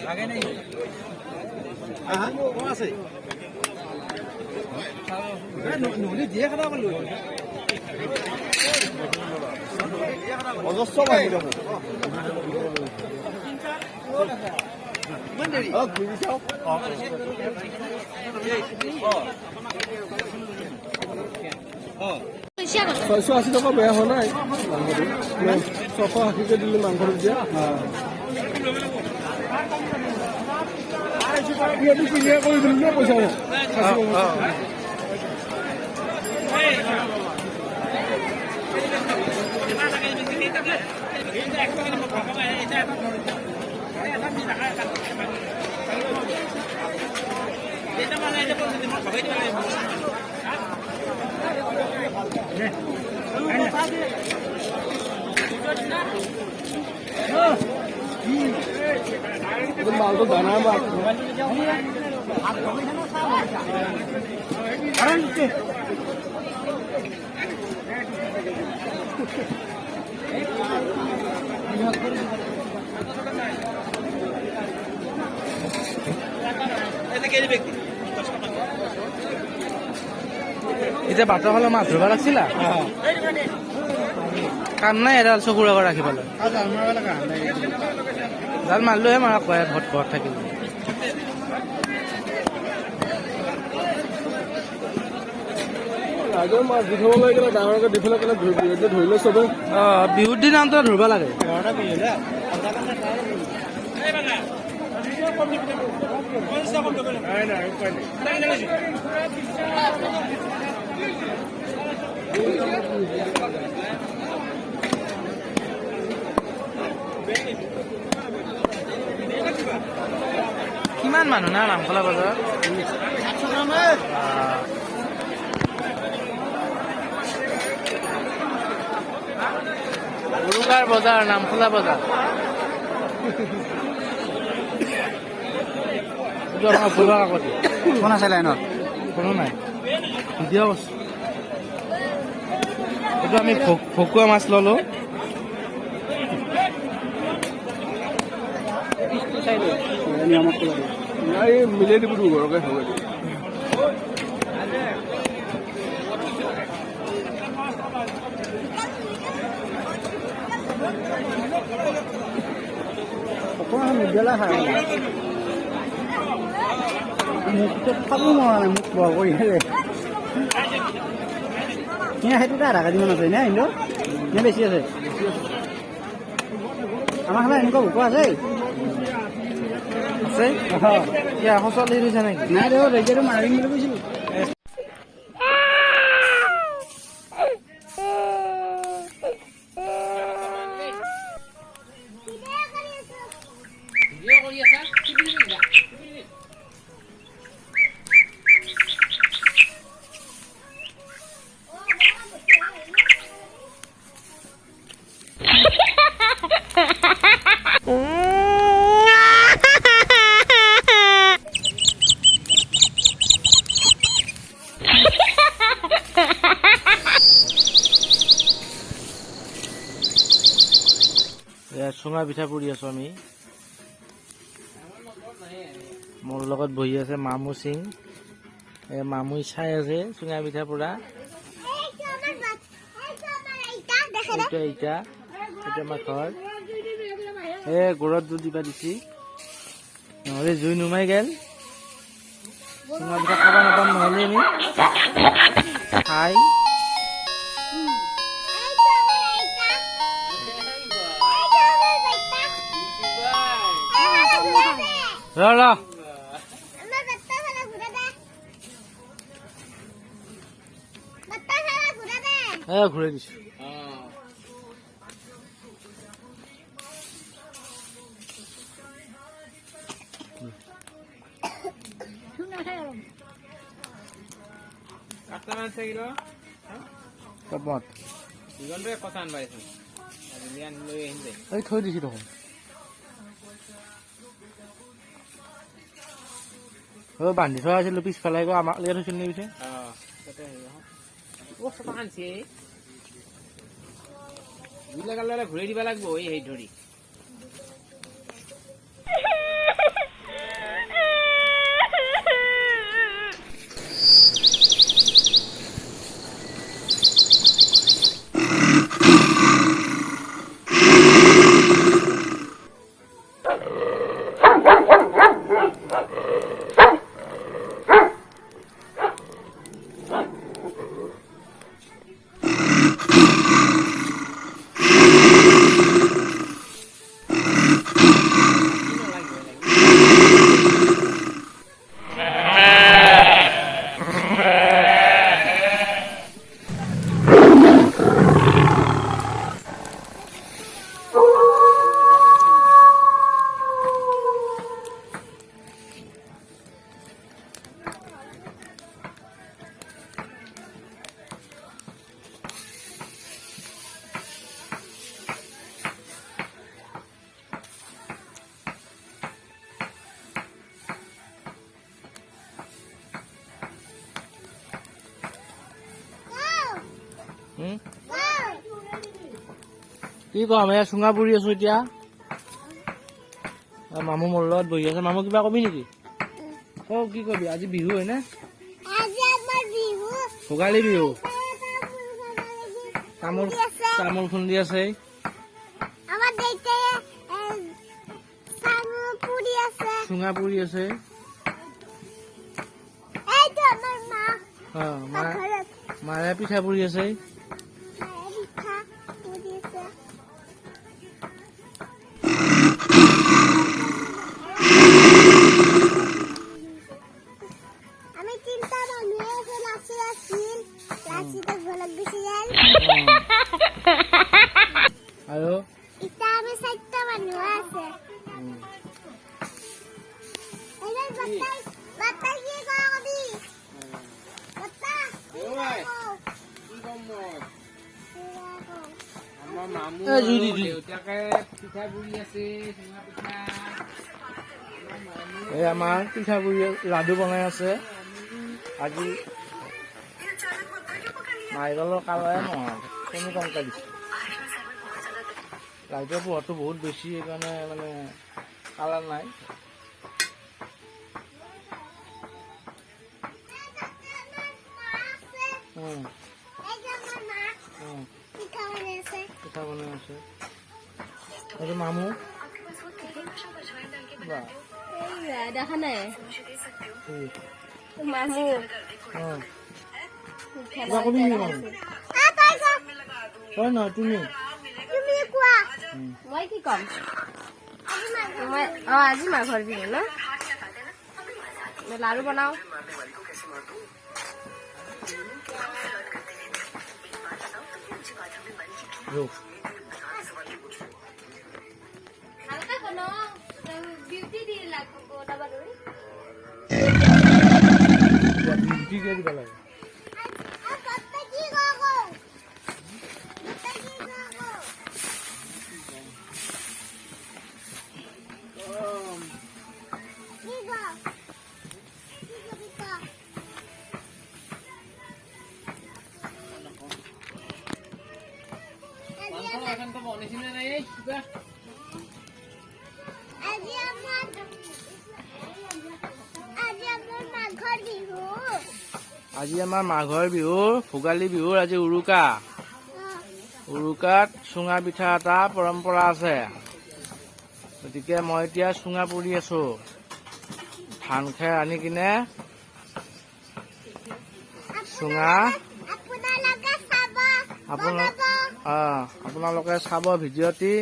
লাগে নেই কোন আছে নদী দিয়ে খাব পাৰলো অজস্ৰ বাহিনী দেখো ছয়শ 80 টকা বেয়া হোৱা নাই মাংসটো 680কে দিলে মাংসটো দিয়া কৰি দিলে পইচা মালটো দানা এতিয়া বাটৰ ফালে মাছ ধৰিব লাগিছিলা কাম নাই এডাল চকুৰ আগত ৰাখি পেলাই জাল মাৰিলোহে মাৰক ঘৰত থাকিব মাছ দি থব লাগে ডাঙৰকে দি পেলাই ধৰিলে চবে বিহুৰ দিন আনটো ধৰিব লাগে কিমান মানুহ না নামখলা বজাৰ উৰুকাৰ বজাৰ নামখলা বজাৰ কোন আছে লাইনত কোনো নাই ভিডিঅ' কৈছো এইটো আমি ভকুৱা মাছ ললো মিলাই দিব ঘৰকে হ'ব অকণমান নিদিয়ালে খাই মুখটো খাব নোৱাৰা নাই মুখ বৰ কৰি সেইটোতে আধা কেজিমান আছে নে কিন্তু নে বেছি আছে আমাৰ খালে এনেকুৱা ভোক আছে সঁচলি দিছে নেকি নাই দেখোন ৰেজিয়াটো মাৰিম বুলি কৈছিলোঁ চুঙা পিঠা পুৰি আছো আমি মোৰ লগত বহি আছে মামু সিং মামুই চাই আছে চুঙা পিঠা পুৰা এইটা আমাৰ ঘৰ গোড়ত দুধ দিবা দিছি নহলে জুই নুমাই গেল চুঙা পিঠা খাব নাপাম নহলে আমি খাই ঘুরে দিছো থৈ দিছি দেখোন বান্ধি থোৱা আছিলো পিছফালে আমাক লিয়াই থৈছিল নে পিছে ঘূৰাই দিব লাগিব এই ধৰি কি কম এয়া চুঙা পুৰি আছো এতিয়া মামু মোৰ লগত বহি আছে মামু কিবা কবি নেকি অ কি কবি আজি বিহু হয় না ভোগালী বিহু তামোল তামোল খুন্দি আছে চুঙা পুৰি আছে মায়ে পিঠা পুৰি আছে আৰু এই আমাৰ পিঠা পুৰি লাডু বনাই আছে আজি নাৰিকলৰ কালাৰে নহয় কণী কমকৈ দিছে লাইটৰ পোহৰটো বহুত বেছি সেইকাৰণে মানে কালাৰ নাই পিঠা বনাই আছে এইটো মামু দেখা নাই মামু কিবা কবি নেকি মামু হয় নহয় তুমি মই কি কম আজি মাঘৰ বিহু ন লাৰু বনাও দিব লাগে আজি আমাৰ মাঘৰ বিহু ভোগালী বিহুৰ আজি উৰুকাত চুঙা পিঠা এটা পৰম্পৰা আছে গতিকে মই এতিয়া চুঙা পুৰি আছো ধান খেৰ আনি কিনে চুঙা আপোনালোকে চাব ভিডিঅ'টি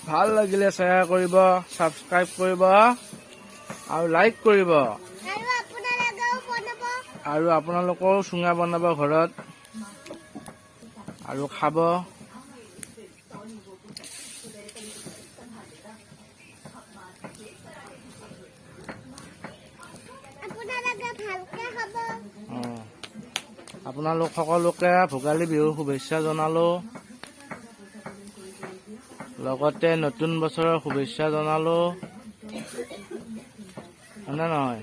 ভাল লাগিলে শ্বেয়াৰ কৰিব ছাবস্ক্ৰাইব কৰিব আৰু লাইক কৰিব আৰু আপোনালোকেও চুঙা বনাব ঘৰত আৰু খাব আপোনালোক সকলোকে ভোগালী বিহুৰ শুভেচ্ছা জনালো লগতে নতুন বছৰৰ শুভেচ্ছা জনালো হয়নে নহয়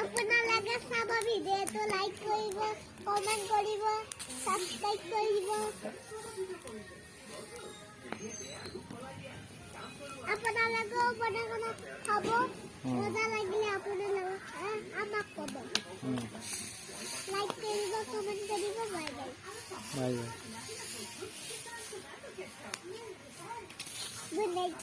আপোনালোকে চাব ভিডিঅ'টো লাইক কৰিব কমেন্ট কৰিব সাবস্ক্ৰাইব কৰিব আপোনালোকেও বনাই খাব মজা লাগিলে আপোনালোকে আমাক ক'ব লাইক কৰিব কমেন্ট কৰিব বাই বাই গুড নাইট